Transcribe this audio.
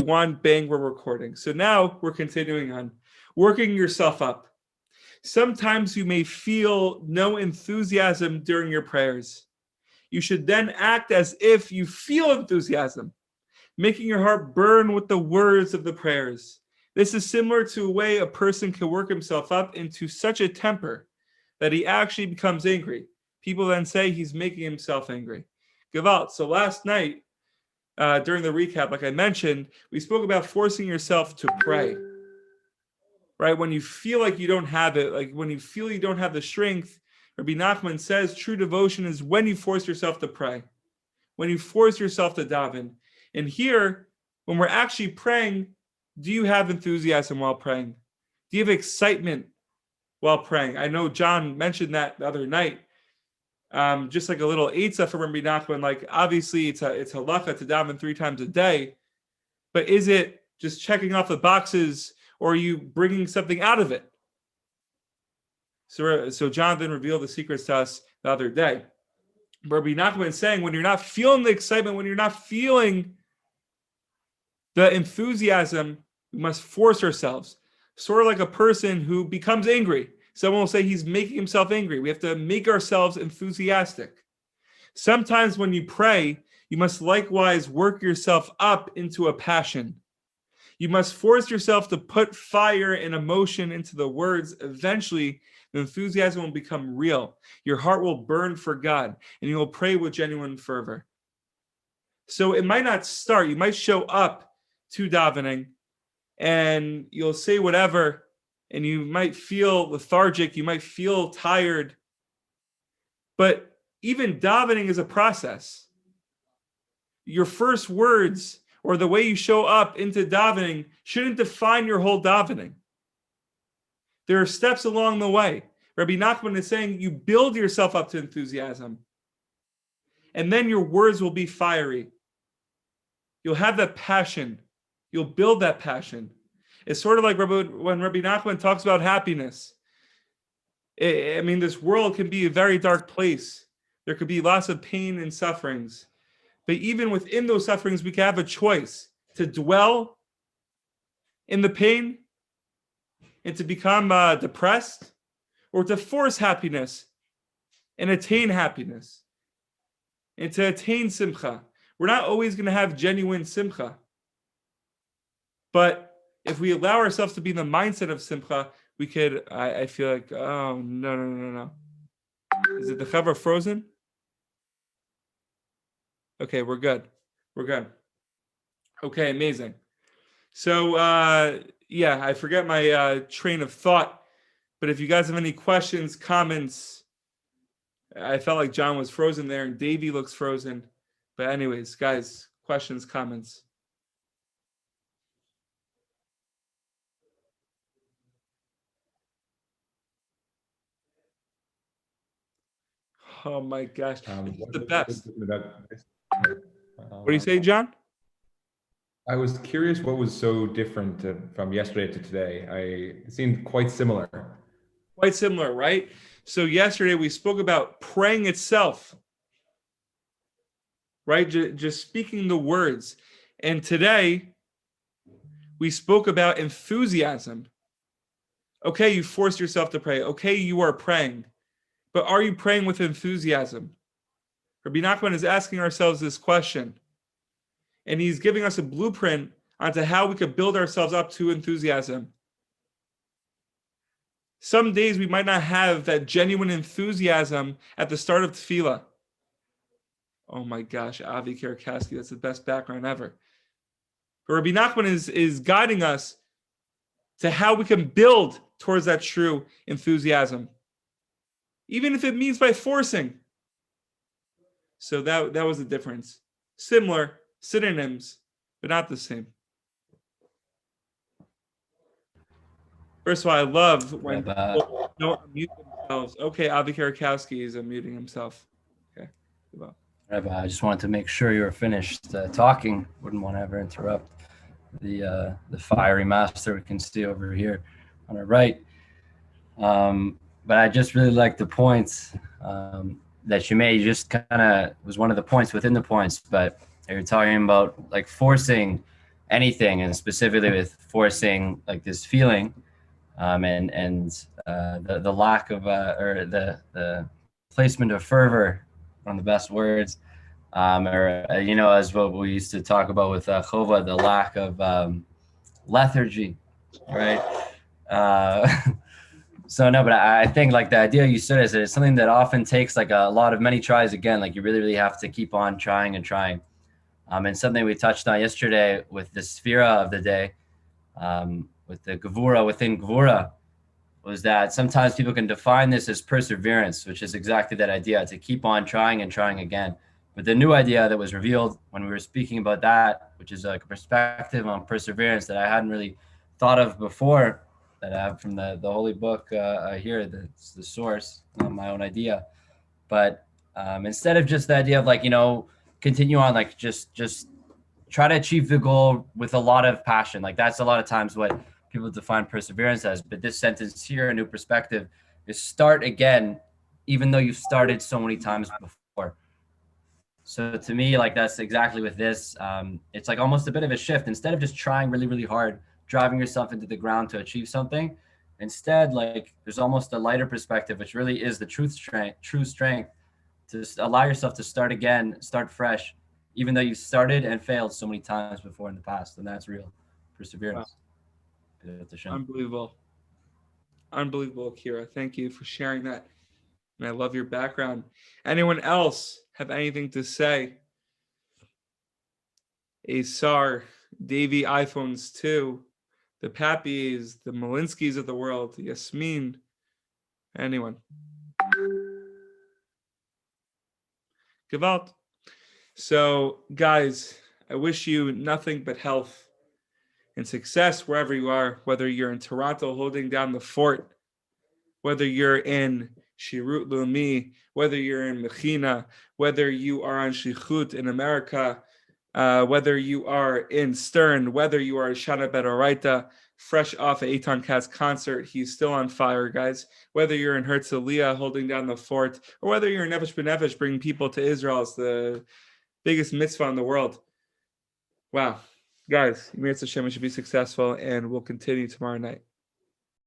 want, bang, we're recording. So now we're continuing on. Working yourself up. Sometimes you may feel no enthusiasm during your prayers. You should then act as if you feel enthusiasm, making your heart burn with the words of the prayers. This is similar to a way a person can work himself up into such a temper that he actually becomes angry. People then say he's making himself angry. Gewalt. So last night, during the recap, like I mentioned, we spoke about forcing yourself to pray. Right? When you feel like you don't have it, like when you feel you don't have the strength, Rabbi Nachman says true devotion is when you force yourself to pray, when you force yourself to daven. And here, when we're actually praying, do you have enthusiasm while praying? Do you have excitement while praying? I know John mentioned that the other night. Just like a little eitzah from Rabbi Nachman, like obviously it's halacha to daven 3 times a day, but is it just checking off the boxes, or are you bringing something out of it? So Jonathan revealed the secrets to us the other day. Rabbi Nachman is saying when you're not feeling the excitement, when you're not feeling the enthusiasm, we must force ourselves. Sort of like a person who becomes angry. Someone will say he's making himself angry. We have to make ourselves enthusiastic. Sometimes when you pray, you must likewise work yourself up into a passion. You must force yourself to put fire and emotion into the words. Eventually, the enthusiasm will become real. Your heart will burn for God, and you will pray with genuine fervor. So it might not start. You might show up to davening, and you'll say whatever, and you might feel lethargic. You might feel tired. But even davening is a process. Your first words or the way you show up into davening shouldn't define your whole davening. There are steps along the way. Rabbi Nachman is saying you build yourself up to enthusiasm, and then your words will be fiery. You'll have that passion. You'll build that passion. It's sort of like when Rabbi Nachman talks about happiness. I mean, this world can be a very dark place. There could be lots of pain and sufferings. But even within those sufferings, we can have a choice to dwell in the pain and to become depressed, or to force happiness and attain happiness and to attain simcha. We're not always going to have genuine simcha. But if we allow ourselves to be in the mindset of simcha, we could, I feel like, oh, no. Is it the cover frozen? Okay, we're good. Okay, amazing. So, I forget my train of thought, but if you guys have any questions, comments, I felt like John was frozen there and Davey looks frozen. But anyways, guys, questions, comments. Oh my gosh, the best. What do you say, John? I was curious what was so different from yesterday to today. It seemed quite similar. Quite similar, right? So yesterday we spoke about praying itself, right? Just speaking the words. And today we spoke about enthusiasm. Okay, you forced yourself to pray. Okay, you are praying. But are you praying with enthusiasm? Rabbi Nachman is asking ourselves this question. And he's giving us a blueprint onto how we could build ourselves up to enthusiasm. Some days we might not have that genuine enthusiasm at the start of tefillah. Oh my gosh, Avi Karakaski, that's the best background ever. But Rabbi Nachman is guiding us to how we can build towards that true enthusiasm, even if it means by forcing. So that was the difference. Similar, synonyms, but not the same. First of all, I love when people don't unmute themselves. Okay, Avi Karakowski is unmuting himself. Okay. Rabbi, I just wanted to make sure you were finished talking. Wouldn't want to ever interrupt the fiery master we can see over here on our right. But I just really like the points that you made. You just kind of was one of the points within the points, but you're talking about like forcing anything, and specifically with forcing like this feeling, and the lack of or the placement of fervor, one of the best words, or as what we used to talk about with Chova, the lack of lethargy, right? Uh, so no, but I think like the idea you said is that it's something that often takes like a lot of many tries again. Like you really, really have to keep on trying and trying. And something we touched on yesterday with the sphera of the day, with the Gevura within Gevura, was that sometimes people can define this as perseverance, which is exactly that idea, to keep on trying and trying again. But the new idea that was revealed when we were speaking about that, which is like a perspective on perseverance that I hadn't really thought of before, that I have from the Holy Book here, that's the source, not my own idea. But instead of just the idea of like, continue on, like just try to achieve the goal with a lot of passion. Like that's a lot of times what people define perseverance as. But this sentence here, a new perspective, is start again, even though you've started so many times before. So to me, like that's exactly with this. It's like almost a bit of a shift. Instead of just trying really, really hard, driving yourself into the ground to achieve something, instead, like there's almost a lighter perspective, which really is the true strength to allow yourself to start again, start fresh, even though you started and failed so many times before in the past. And that's real perseverance. Wow. Unbelievable, Akira. Thank you for sharing that. And I love your background. Anyone else have anything to say? Asar, Davey iPhones 2, the Pappies, the Malinskys of the world, Yasmin. Anyone? Gewalt. So, guys, I wish you nothing but health and success wherever you are, whether you're in Toronto holding down the fort, whether you're in Shirut Leumi, whether you're in Mechina, whether you are on Shlichut in America, whether you are in Stern, whether you are Shana Bedoraita, fresh off an Eitan Katz concert, he's still on fire, guys. Whether you're in Herzliya holding down the fort, or whether you're in Nefesh B'Nefesh bringing people to Israel, it's the biggest mitzvah in the world. Wow. Guys, Yemir Hashem should be successful, and we'll continue tomorrow night.